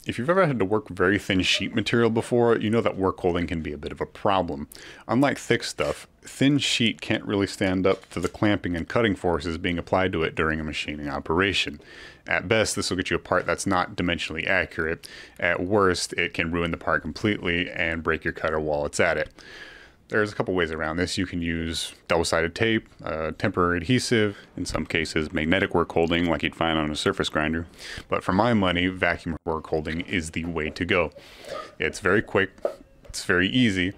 If you've ever had to work very thin sheet material before, you know that work holding can be a bit of a problem. Unlike thick stuff, thin sheet can't really stand up to the clamping and cutting forces being applied to it during a machining operation. At best, this will get you a part that's not dimensionally accurate. At worst, it can ruin the part completely and break your cutter while it's at it. There's a couple ways around this. You can use double-sided tape, temporary adhesive, in some cases magnetic work holding like you'd find on a surface grinder. But for my money, vacuum work holding is the way to go. It's very quick, it's very easy,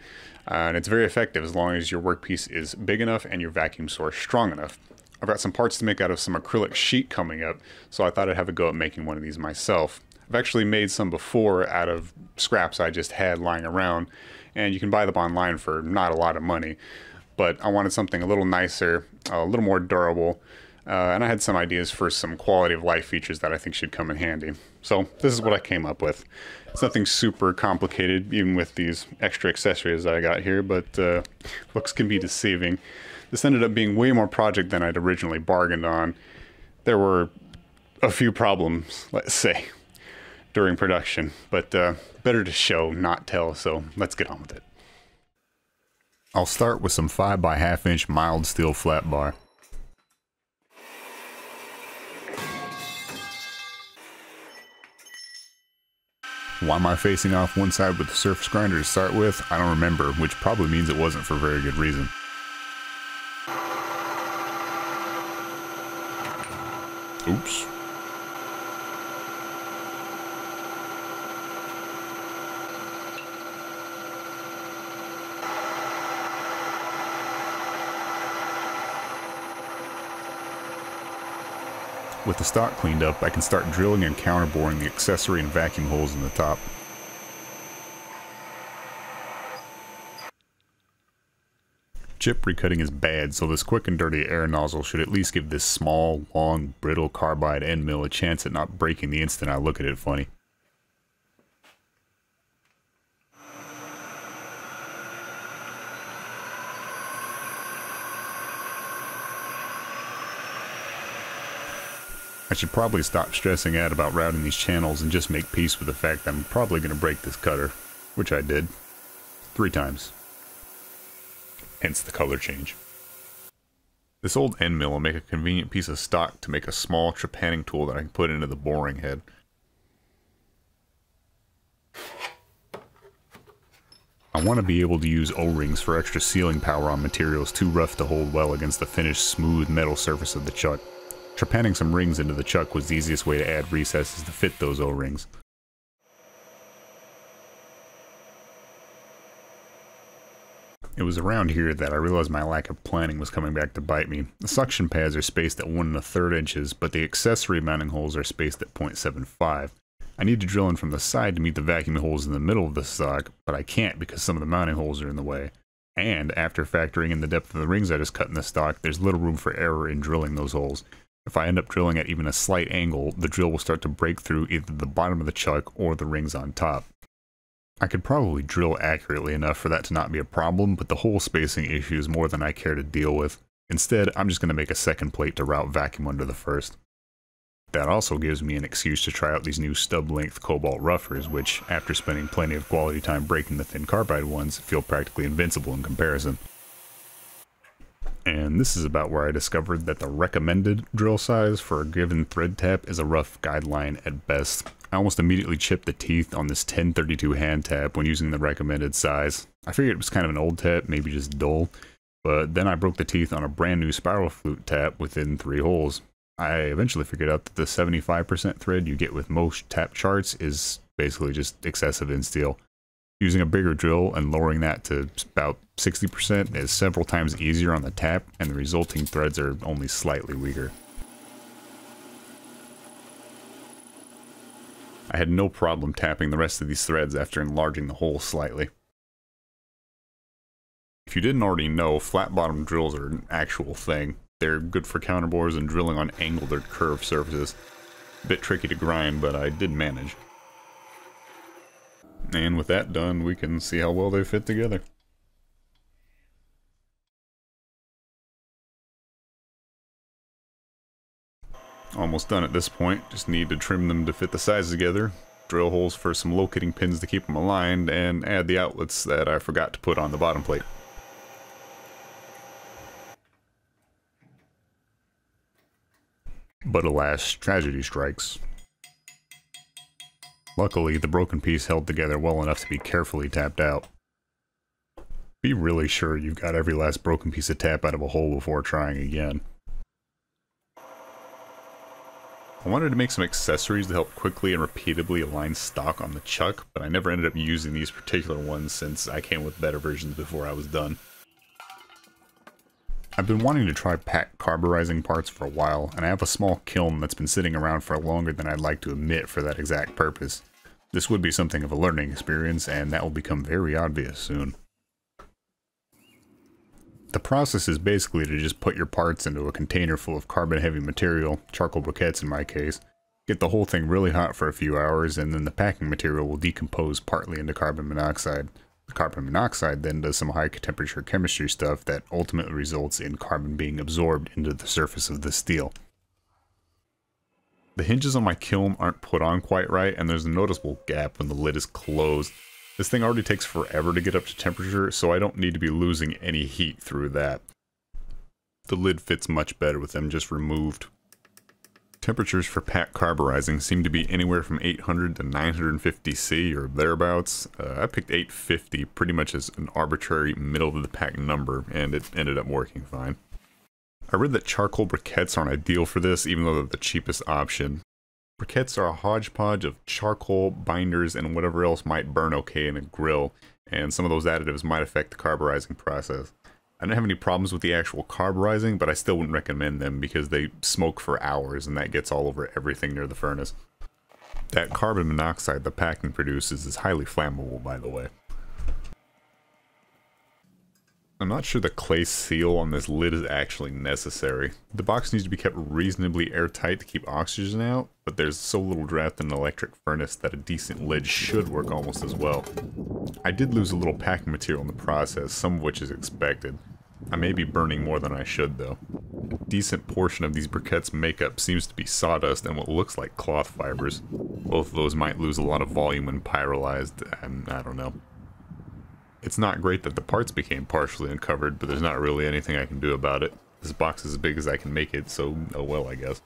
and it's very effective as long as your workpiece is big enough and your vacuum source strong enough. I've got some parts to make out of some acrylic sheet coming up, so I thought I'd have a go at making one of these myself. I've actually made some before out of scraps I just had lying around, and you can buy them online for not a lot of money, but I wanted something a little nicer, a little more durable, and I had some ideas for some quality of life features that I think should come in handy. So this is what I came up with. It's nothing super complicated, even with these extra accessories I got here, but looks can be deceiving. This ended up being way more project than I'd originally bargained on. There were a few problems, let's say, during production, but better to show, not tell, so let's get on with it. I'll start with some 5x1/2 inch mild steel flat bar. Why am I facing off one side with the surface grinder to start with? I don't remember, which probably means it wasn't for very good reason. Oops. With the stock cleaned up, I can start drilling and counterboring the accessory and vacuum holes in the top. Chip recutting is bad, so this quick and dirty air nozzle should at least give this small, long, brittle carbide end mill a chance at not breaking the instant I look at it funny. I should probably stop stressing out about routing these channels and just make peace with the fact that I'm probably going to break this cutter, which I did 3 times. Hence the color change. This old end mill will make a convenient piece of stock to make a small trepanning tool that I can put into the boring head. I want to be able to use O-rings for extra sealing power on materials too rough to hold well against the finished smooth metal surface of the chuck. Trepanning some rings into the chuck was the easiest way to add recesses to fit those O-rings. It was around here that I realized my lack of planning was coming back to bite me. The suction pads are spaced at 1 1/3 inches, but the accessory mounting holes are spaced at 0.75. I need to drill in from the side to meet the vacuum holes in the middle of the stock, but I can't because some of the mounting holes are in the way. And after factoring in the depth of the rings I just cut in the stock, there's little room for error in drilling those holes. If I end up drilling at even a slight angle, the drill will start to break through either the bottom of the chuck or the rings on top. I could probably drill accurately enough for that to not be a problem, but the hole spacing issue is more than I care to deal with. Instead, I'm just going to make a second plate to route vacuum under the first. That also gives me an excuse to try out these new stub-length cobalt roughers, which, after spending plenty of quality time breaking the thin carbide ones, feel practically invincible in comparison. And this is about where I discovered that the recommended drill size for a given thread tap is a rough guideline at best. I almost immediately chipped the teeth on this 1032 hand tap when using the recommended size. I figured it was kind of an old tap, maybe just dull, but then I broke the teeth on a brand new spiral flute tap within 3 holes. I eventually figured out that the 75% thread you get with most tap charts is basically just excessive in steel. Using a bigger drill and lowering that to about 60% is several times easier on the tap, and the resulting threads are only slightly weaker. I had no problem tapping the rest of these threads after enlarging the hole slightly. If you didn't already know, flat bottom drills are an actual thing. They're good for counterbores and drilling on angled or curved surfaces. A bit tricky to grind, but I did manage. And with that done, we can see how well they fit together. Almost done at this point, just need to trim them to fit the sides together. drill holes for some locating pins to keep them aligned, and add the outlets that I forgot to put on the bottom plate. But alas, tragedy strikes. Luckily, the broken piece held together well enough to be carefully tapped out. Be really sure you've got every last broken piece of tap out of a hole before trying again. I wanted to make some accessories to help quickly and repeatedly align stock on the chuck, but I never ended up using these particular ones since I came with better versions before I was done. I've been wanting to try pack carburizing parts for a while, and I have a small kiln that's been sitting around for longer than I'd like to admit for that exact purpose. This would be something of a learning experience, and that will become very obvious soon. The process is basically to just put your parts into a container full of carbon-heavy material, charcoal briquettes in my case, get the whole thing really hot for a few hours, and then the packing material will decompose partly into carbon monoxide. The carbon monoxide then does some high temperature chemistry stuff that ultimately results in carbon being absorbed into the surface of the steel. The hinges on my kiln aren't put on quite right, and there's a noticeable gap when the lid is closed. This thing already takes forever to get up to temperature, so I don't need to be losing any heat through that. The lid fits much better with them just removed. Temperatures for pack carburizing seem to be anywhere from 800 to 950 C or thereabouts. I picked 850 pretty much as an arbitrary middle of the pack number, and it ended up working fine. I read that charcoal briquettes aren't ideal for this, even though they're the cheapest option. Briquettes are a hodgepodge of charcoal, binders, and whatever else might burn okay in a grill, and some of those additives might affect the carburizing process. I don't have any problems with the actual carburizing, but I still wouldn't recommend them because they smoke for hours and that gets all over everything near the furnace. That carbon monoxide the packing produces is highly flammable, by the way. I'm not sure the clay seal on this lid is actually necessary. The box needs to be kept reasonably airtight to keep oxygen out, but there's so little draft in an electric furnace that a decent lid should work almost as well. I did lose a little packing material in the process, some of which is expected. I may be burning more than I should though. A decent portion of these briquettes makeup seems to be sawdust and what looks like cloth fibers. Both of those might lose a lot of volume when pyrolyzed, and I don't know. It's not great that the parts became partially uncovered, but there's not really anything I can do about it. This box is as big as I can make it, so oh well, I guess.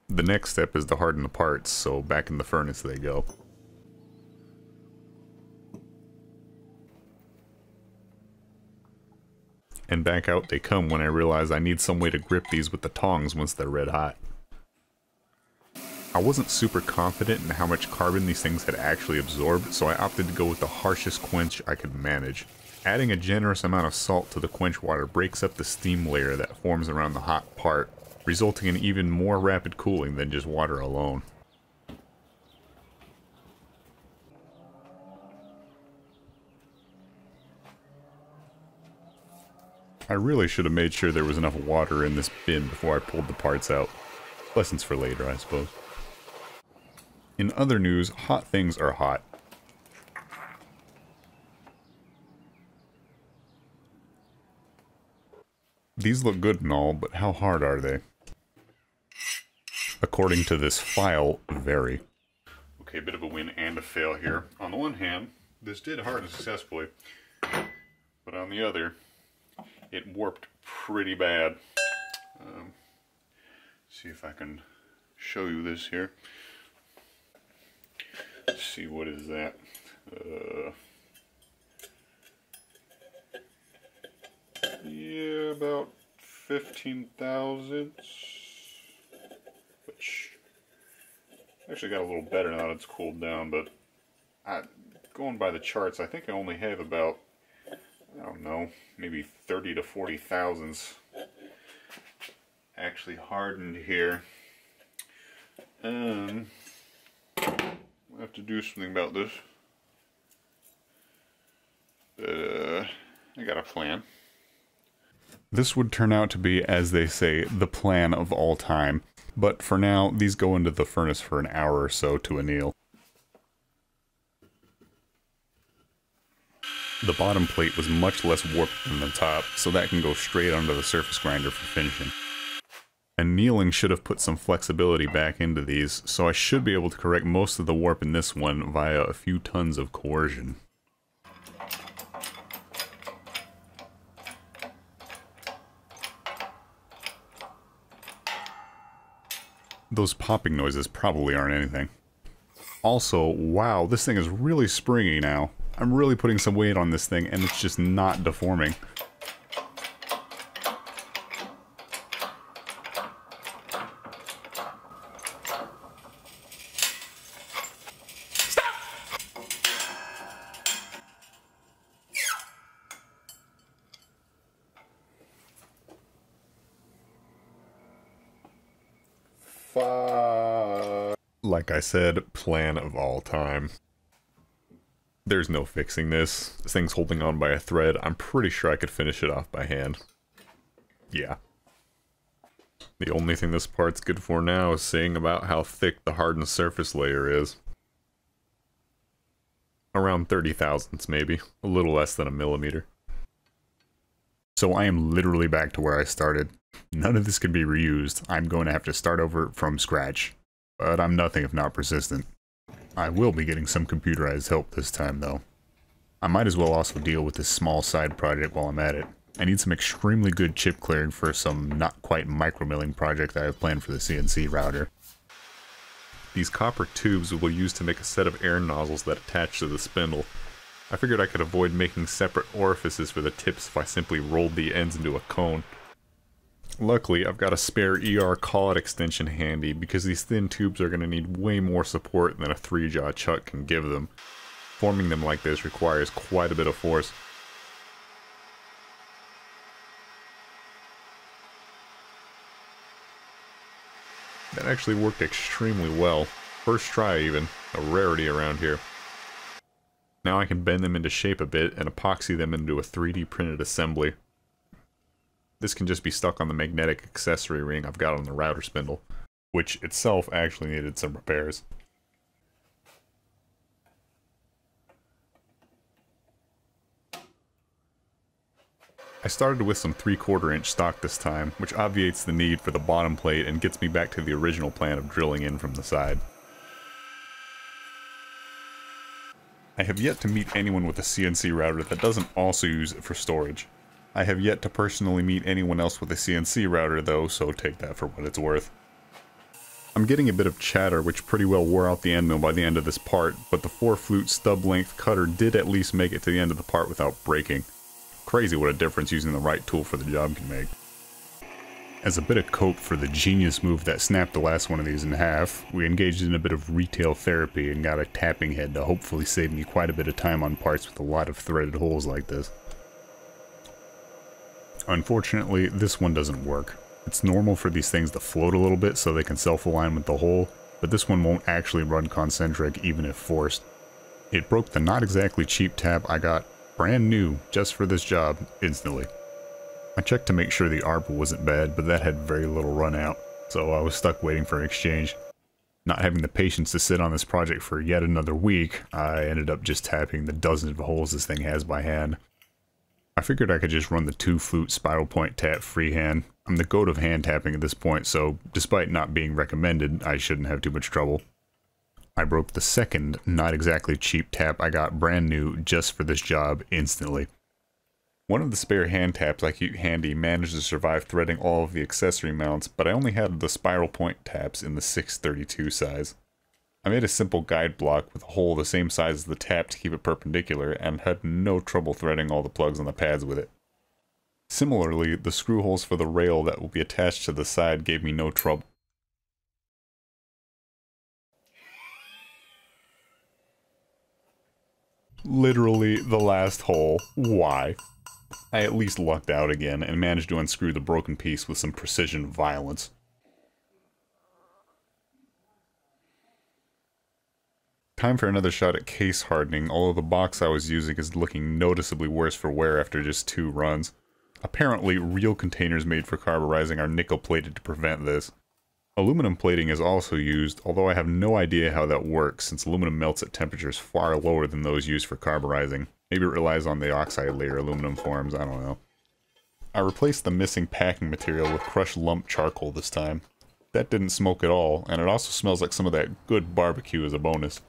The next step is to harden the parts, so back in the furnace they go. And back out they come when I realize I need some way to grip these with the tongs once they're red hot. I wasn't super confident in how much carbon these things had actually absorbed, so I opted to go with the harshest quench I could manage. Adding a generous amount of salt to the quench water breaks up the steam layer that forms around the hot part, resulting in even more rapid cooling than just water alone. I really should have made sure there was enough water in this bin before I pulled the parts out. Lessons for later, I suppose. In other news, hot things are hot. These look good and all, but how hard are they? According to this file, very. Okay, a bit of a win and a fail here. On the one hand, this did harden successfully, but on the other, it warped pretty bad. See if I can show you this here. Let's see, what is that? Yeah, about 15 thousandths. Which actually got a little better now that it's cooled down, but going by the charts, I think I only have about, I don't know, maybe 30 to 40 thousandths actually hardened here. I'll have to do something about this. But I got a plan. This would turn out to be, as they say, the plan of all time. But for now, these go into the furnace for an hour or so to anneal. The bottom plate was much less warped than the top, so that can go straight onto the surface grinder for finishing. Annealing should have put some flexibility back into these, so I should be able to correct most of the warp in this one via a few tons of coercion. Those popping noises probably aren't anything. Also, wow, this thing is really springy now. I'm really putting some weight on this thing and it's just not deforming. Like I said, plan of all time. There's no fixing this. This thing's holding on by a thread. I'm pretty sure I could finish it off by hand. Yeah. The only thing this part's good for now is seeing about how thick the hardened surface layer is. Around 30 thousandths maybe. A little less than a millimeter. So I am literally back to where I started. None of this can be reused. I'm going to have to start over from scratch. But I'm nothing if not persistent. I will be getting some computerized help this time though. I might as well also deal with this small side project while I'm at it. I need some extremely good chip clearing for some not quite micromilling project I have planned for the CNC router. These copper tubes we'll use to make a set of air nozzles that attach to the spindle. I figured I could avoid making separate orifices for the tips if I simply rolled the ends into a cone. Luckily, I've got a spare ER collet extension handy because these thin tubes are going to need way more support than a 3-jaw chuck can give them. Forming them like this requires quite a bit of force. That actually worked extremely well. First try even, a rarity around here. Now I can bend them into shape a bit and epoxy them into a 3D printed assembly. This can just be stuck on the magnetic accessory ring I've got on the router spindle, which itself actually needed some repairs. I started with some 3/4 inch stock this time, which obviates the need for the bottom plate and gets me back to the original plan of drilling in from the side. I have yet to meet anyone with a CNC router that doesn't also use it for storage. I have yet to personally meet anyone else with a CNC router though, so take that for what it's worth. I'm getting a bit of chatter which pretty well wore out the end mill by the end of this part, but the 4-flute stub length cutter did at least make it to the end of the part without breaking. Crazy what a difference using the right tool for the job can make. As a bit of cope for the genius move that snapped the last one of these in half, we engaged in a bit of retail therapy and got a tapping head to hopefully save me quite a bit of time on parts with a lot of threaded holes like this. Unfortunately, this one doesn't work. It's normal for these things to float a little bit so they can self-align with the hole, but this one won't actually run concentric even if forced. It broke the not exactly cheap tap I got brand new just for this job instantly. I checked to make sure the ARP wasn't bad, but that had very little run out, so I was stuck waiting for an exchange. Not having the patience to sit on this project for yet another week, I ended up just tapping the dozens of holes this thing has by hand. I figured I could just run the 2-flute spiral point tap freehand. I'm the goat of hand tapping at this point, so despite not being recommended, I shouldn't have too much trouble. I broke the second, not exactly cheap tap I got brand new just for this job instantly. One of the spare hand taps I keep handy managed to survive threading all of the accessory mounts, but I only had the spiral point taps in the 632 size. I made a simple guide block with a hole the same size as the tap to keep it perpendicular and had no trouble threading all the plugs on the pads with it. Similarly, the screw holes for the rail that will be attached to the side gave me no trouble. Literally the last hole. Why? I at least lucked out again and managed to unscrew the broken piece with some precision violence. Time for another shot at case hardening, although the box I was using is looking noticeably worse for wear after just 2 runs. Apparently, real containers made for carburizing are nickel plated to prevent this. Aluminum plating is also used, although I have no idea how that works since aluminum melts at temperatures far lower than those used for carburizing. Maybe it relies on the oxide layer aluminum forms, I don't know. I replaced the missing packing material with crushed lump charcoal this time. That didn't smoke at all, and it also smells like some of that good barbecue as a bonus.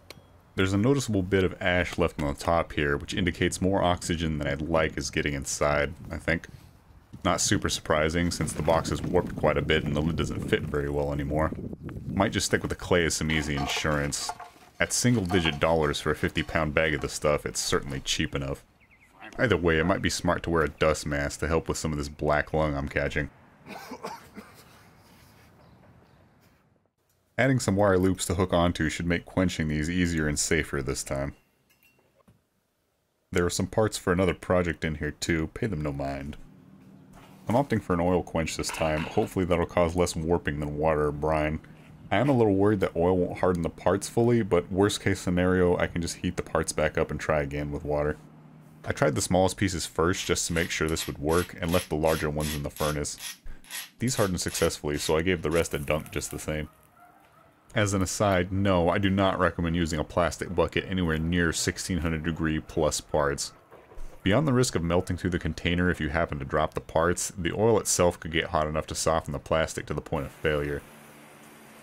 There's a noticeable bit of ash left on the top here, which indicates more oxygen than I'd like is getting inside, I think. Not super surprising, since the box is warped quite a bit and the lid doesn't fit very well anymore. Might just stick with the clay as some easy insurance. At single-digit dollars for a 50-pound bag of the stuff, it's certainly cheap enough. Either way, it might be smart to wear a dust mask to help with some of this black lung I'm catching. Adding some wire loops to hook onto should make quenching these easier and safer this time. There are some parts for another project in here too, pay them no mind. I'm opting for an oil quench this time, hopefully that'll cause less warping than water or brine. I am a little worried that oil won't harden the parts fully, but worst case scenario, I can just heat the parts back up and try again with water. I tried the smallest pieces first just to make sure this would work, and left the larger ones in the furnace. These hardened successfully, so I gave the rest a dunk just the same. As an aside, no, I do not recommend using a plastic bucket anywhere near 1600 degree plus parts. Beyond the risk of melting through the container if you happen to drop the parts, the oil itself could get hot enough to soften the plastic to the point of failure.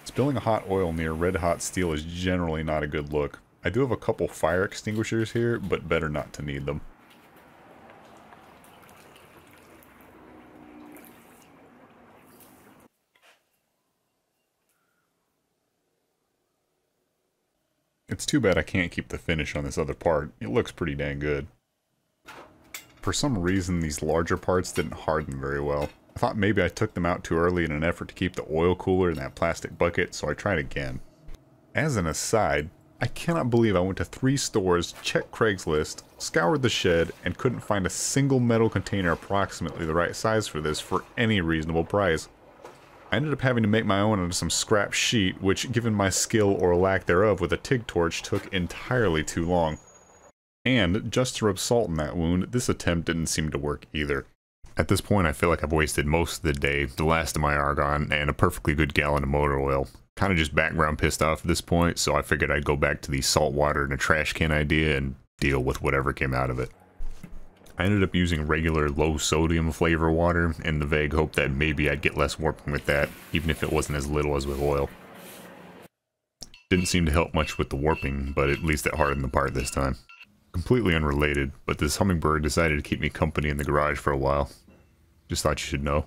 Spilling hot oil near red-hot steel is generally not a good look. I do have a couple fire extinguishers here, but better not to need them. It's too bad I can't keep the finish on this other part. It looks pretty dang good. For some reason, these larger parts didn't harden very well. I thought maybe I took them out too early in an effort to keep the oil cooler in that plastic bucket, so I tried again. As an aside, I cannot believe I went to 3 stores, checked Craigslist, scoured the shed, and couldn't find a single metal container approximately the right size for this for any reasonable price. I ended up having to make my own out of some scrap sheet, which, given my skill or lack thereof with a TIG torch, took entirely too long. And, just to rub salt in that wound, this attempt didn't seem to work either. At this point, I feel like I've wasted most of the day, the last of my argon, and a perfectly good gallon of motor oil. Kinda just background pissed off at this point, so I figured I'd go back to the salt water in a trash can idea and deal with whatever came out of it. I ended up using regular low-sodium flavor water, in the vague hope that maybe I'd get less warping with that, even if it wasn't as little as with oil. Didn't seem to help much with the warping, but at least it hardened the part this time. Completely unrelated, but this hummingbird decided to keep me company in the garage for a while. Just thought you should know.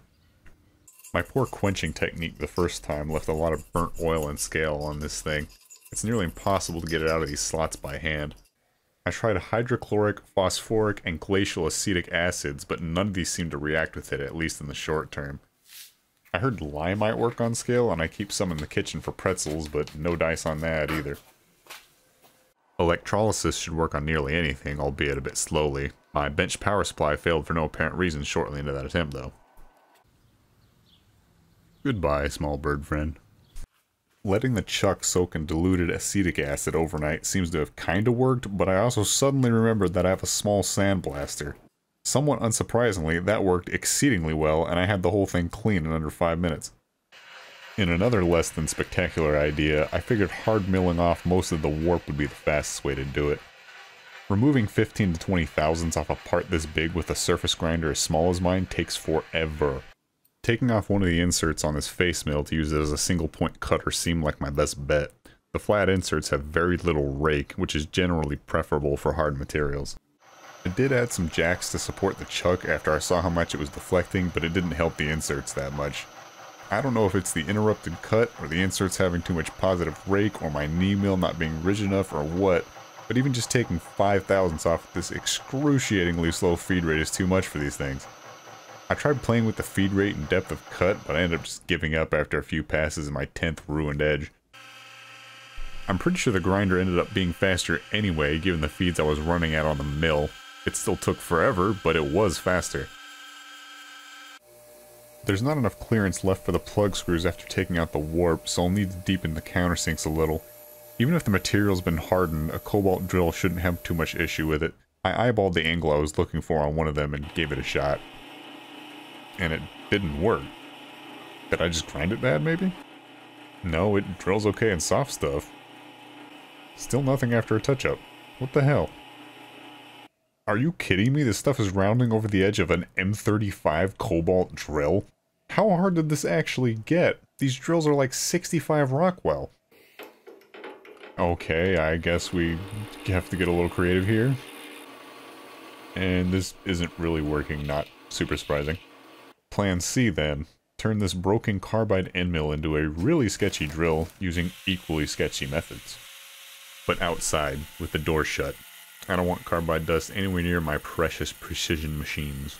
My poor quenching technique the first time left a lot of burnt oil and scale on this thing. It's nearly impossible to get it out of these slots by hand. I tried hydrochloric, phosphoric, and glacial acetic acids, but none of these seem to react with it, at least in the short term. I heard lime might work on scale, and I keep some in the kitchen for pretzels, but no dice on that either. Electrolysis should work on nearly anything, albeit a bit slowly. My bench power supply failed for no apparent reason shortly into that attempt, though. Goodbye, small bird friend. Letting the chuck soak in diluted acetic acid overnight seems to have kinda worked, but I also suddenly remembered that I have a small sandblaster. Somewhat unsurprisingly, that worked exceedingly well, and I had the whole thing clean in under 5 minutes. In another less than spectacular idea, I figured hard milling off most of the warp would be the fastest way to do it. Removing 15 to 20 thousandths off a part this big with a surface grinder as small as mine takes forever. Taking off one of the inserts on this face mill to use it as a single point cutter seemed like my best bet. The flat inserts have very little rake, which is generally preferable for hard materials. I did add some jacks to support the chuck after I saw how much it was deflecting, but it didn't help the inserts that much. I don't know if it's the interrupted cut, or the inserts having too much positive rake, or my knee mill not being rigid enough, or what, but even just taking 5 thousandths off this excruciatingly slow feed rate is too much for these things. I tried playing with the feed rate and depth of cut, but I ended up just giving up after a few passes in my 10th ruined edge. I'm pretty sure the grinder ended up being faster anyway, given the feeds I was running at on the mill. It still took forever, but it was faster. There's not enough clearance left for the plug screws after taking out the warp, so I'll need to deepen the countersinks a little. Even if the material's been hardened, a cobalt drill shouldn't have too much issue with it. I eyeballed the angle I was looking for on one of them and gave it a shot. And it didn't work. Did I just grind it bad, maybe? No, it drills okay in soft stuff. Still nothing after a touch-up. What the hell? Are you kidding me? This stuff is rounding over the edge of an M35 Cobalt drill? How hard did this actually get? These drills are like 65 Rockwell. Okay, I guess we have to get a little creative here. And this isn't really working, not super surprising. Plan C then. Turn this broken carbide end mill into a really sketchy drill using equally sketchy methods. But outside, with the door shut. I don't want carbide dust anywhere near my precious precision machines.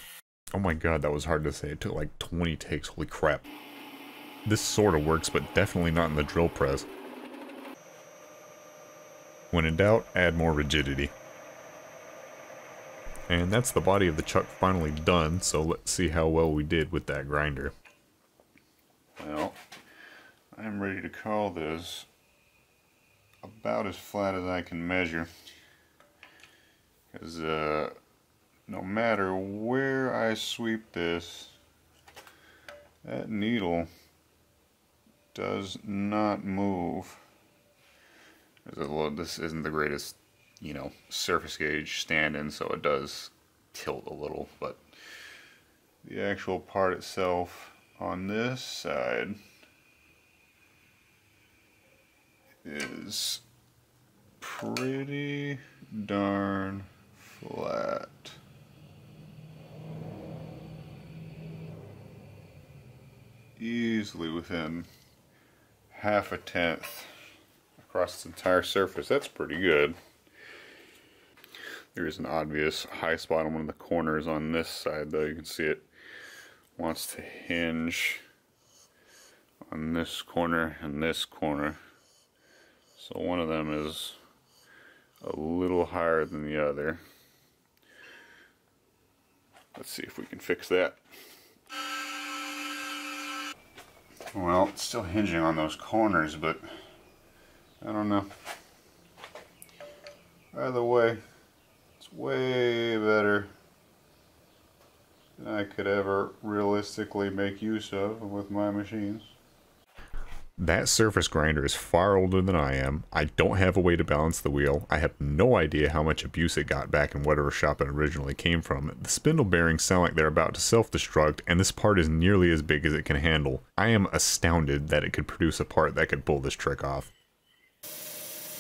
Oh my god, that was hard to say. It took like 20 takes, holy crap. This sorta works, but definitely not in the drill press. When in doubt, add more rigidity. And that's the body of the chuck finally done, so let's see how well we did with that grinder. Well, I'm ready to call this about as flat as I can measure. Because no matter where I sweep this, that needle does not move. This isn't the greatest, you know, surface gauge stand-in, so it does tilt a little, but the actual part itself on this side is pretty darn flat. Easily within half a tenth across its entire surface. That's pretty good. There is an obvious high spot on one of the corners on this side, though. You can see it wants to hinge on this corner and this corner. So one of them is a little higher than the other. Let's see if we can fix that. Well, it's still hinging on those corners, but I don't know. Either way, it's way better than I could ever realistically make use of with my machines. That surface grinder is far older than I am. I don't have a way to balance the wheel. I have no idea how much abuse it got back in whatever shop it originally came from. The spindle bearings sound like they're about to self-destruct, and this part is nearly as big as it can handle. I am astounded that it could produce a part that could pull this trick off.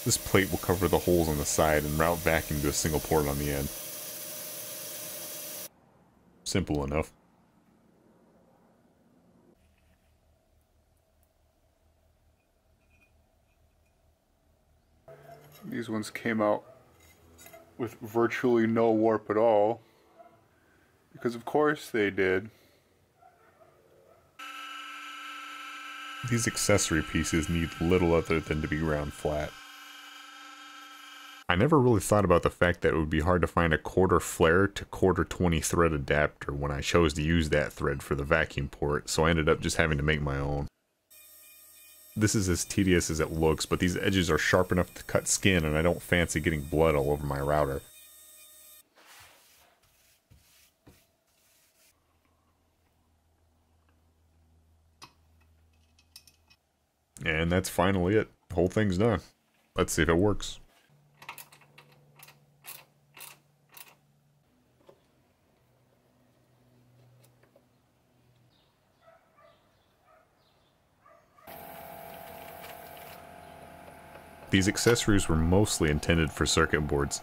This plate will cover the holes on the side and route vacuum to a single port on the end. Simple enough. These ones came out with virtually no warp at all, because of course they did. These accessory pieces need little other than to be ground flat. I never really thought about the fact that it would be hard to find a quarter flare to quarter 20 thread adapter when I chose to use that thread for the vacuum port, so I ended up just having to make my own. This is as tedious as it looks, but these edges are sharp enough to cut skin, and I don't fancy getting blood all over my router. And that's finally it. The whole thing's done. Let's see if it works. These accessories were mostly intended for circuit boards.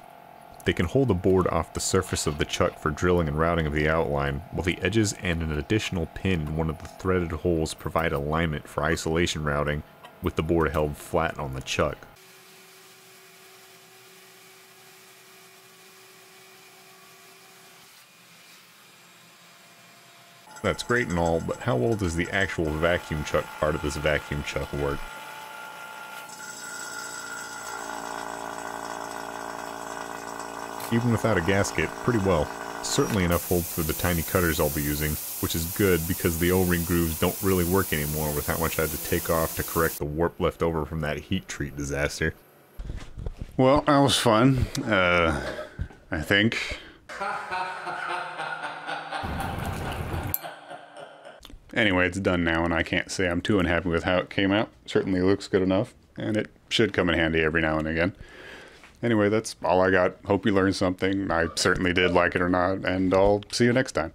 They can hold the board off the surface of the chuck for drilling and routing of the outline, while the edges and an additional pin in one of the threaded holes provide alignment for isolation routing, with the board held flat on the chuck. That's great and all, but how well does the actual vacuum chuck part of this vacuum chuck work? Even without a gasket, pretty well. Certainly enough hold for the tiny cutters I'll be using, which is good because the O-ring grooves don't really work anymore with how much I had to take off to correct the warp left over from that heat treat disaster. Well, that was fun. I think. Anyway, it's done now, and I can't say I'm too unhappy with how it came out. Certainly looks good enough, and it should come in handy every now and again. Anyway, that's all I got. Hope you learned something. I certainly did, like it or not, and I'll see you next time.